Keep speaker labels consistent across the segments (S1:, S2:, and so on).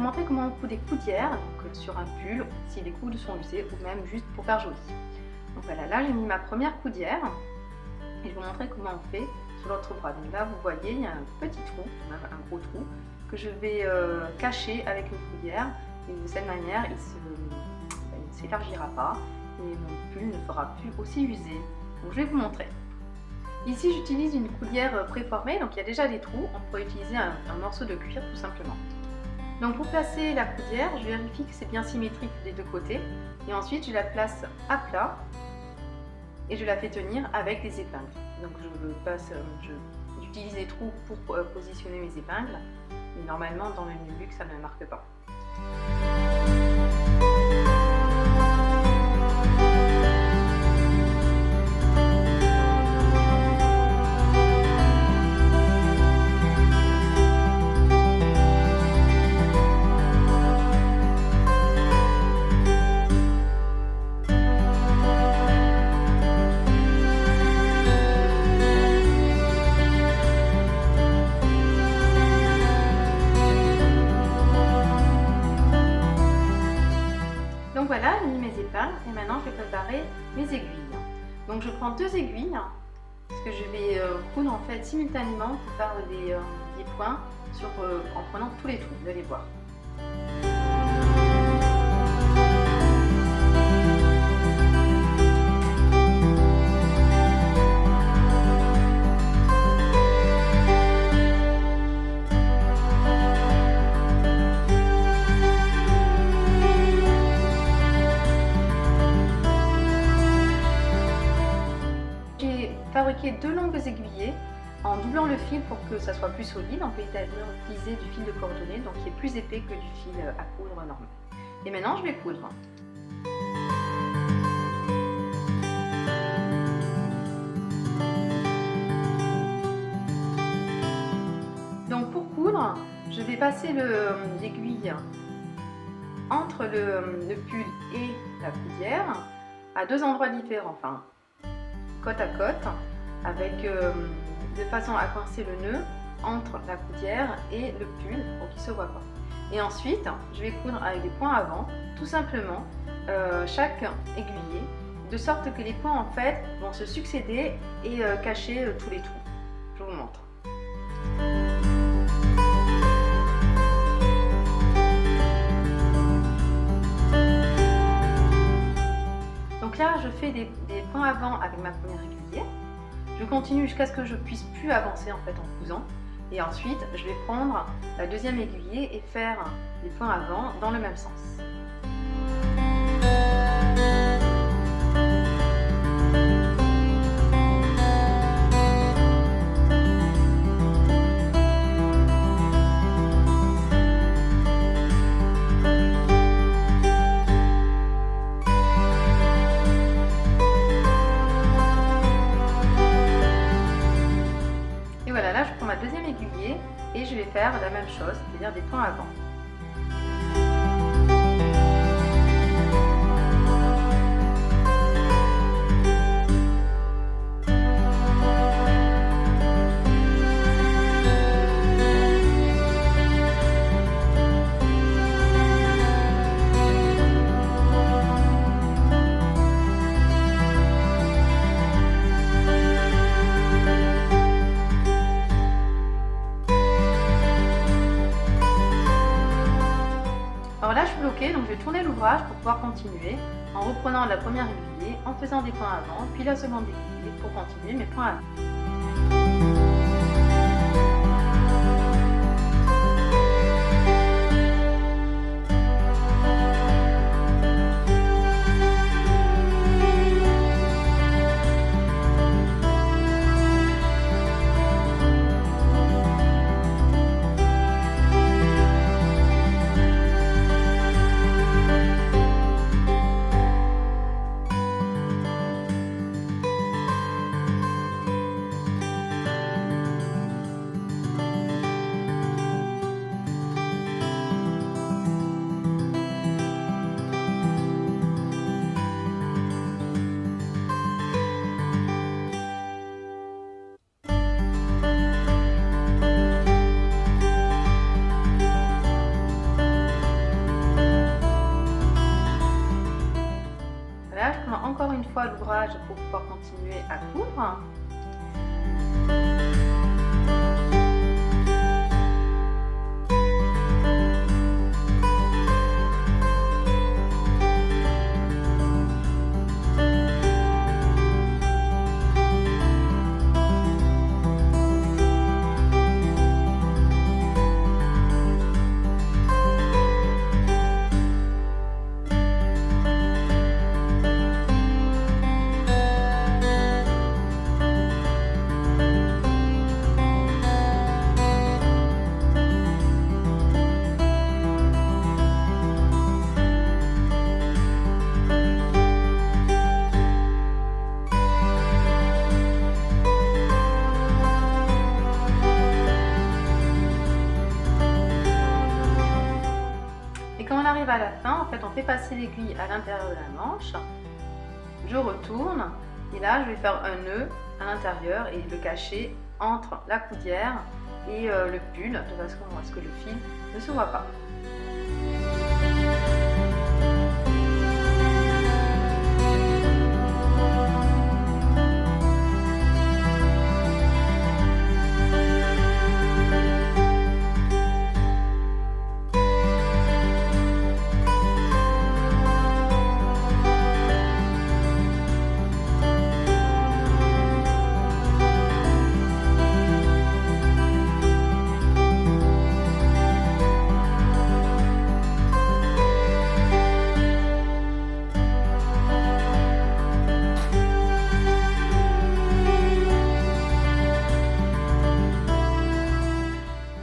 S1: montrer comment on coud des coudières donc, sur un pull si les coudes sont usés ou même juste pour faire joli. Donc voilà, là j'ai mis ma première coudière et je vais vous montrer comment on fait sur l'autre bras. Donc là vous voyez il y a un petit trou, un gros trou que je vais cacher avec une coudière et de cette manière il ne s'élargira pas et mon pull ne fera plus aussi usé. Donc je vais vous montrer. Ici j'utilise une coudière préformée, donc il y a déjà des trous, on pourrait utiliser un morceau de cuir tout simplement. Donc pour placer la coudière, je vérifie que c'est bien symétrique des deux côtés et ensuite je la place à plat et je la fais tenir avec des épingles. Donc j'utilise des trous pour positionner mes épingles, mais normalement dans le nubuck ça ne marque pas. Donc voilà, j'ai mis mes épingles et maintenant je vais préparer mes aiguilles. Donc je prends deux aiguilles parce que je vais coudre en fait simultanément pour faire des points en prenant tous les trous, vous allez voir. Fabriquer deux longues aiguillées en doublant le fil pour que ça soit plus solide. On peut utiliser du fil de cordonnier donc qui est plus épais que du fil à coudre normal. Et maintenant je vais coudre. Donc pour coudre, je vais passer l'aiguille entre le pull et la coudière à deux endroits différents, enfin côte à côte, de façon à coincer le nœud entre la coudière et le pull pour qu'il ne se voit pas. Et ensuite, je vais coudre avec des points avant, tout simplement, chaque aiguillé, de sorte que les points en fait vont se succéder et cacher tous les trous. Je vous montre. Donc là, je fais des points avant avec ma première aiguille. Je continue jusqu'à ce que je puisse plus avancer en fait en cousant. Et ensuite, je vais prendre la deuxième aiguille et faire des points avant dans le même sens. Deuxième aiguillée et je vais faire la même chose, c'est-à-dire des points avant. Alors là je suis bloquée, donc je vais tourner l'ouvrage pour pouvoir continuer en reprenant la première aiguille, en faisant des points avant, puis la seconde aiguille pour continuer mes points avant. là, je prends encore une fois l'ouvrage pour pouvoir continuer à coudre. Quand on arrive à la fin, en fait, on fait passer l'aiguille à l'intérieur de la manche. Je retourne et là, je vais faire un nœud à l'intérieur et le cacher entre la coudière et le pull de façon à ce que le fil ne se voit pas.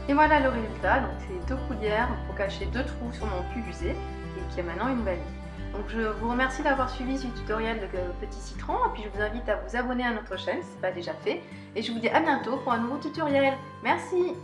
S1: Et voilà le résultat, donc c'est 2 coudières pour cacher 2 trous sur mon pull usé et qui a maintenant une nouvelle vie. Donc je vous remercie d'avoir suivi ce tutoriel de Petit Citron et puis je vous invite à vous abonner à notre chaîne si ce n'est pas déjà fait et je vous dis à bientôt pour un nouveau tutoriel. Merci!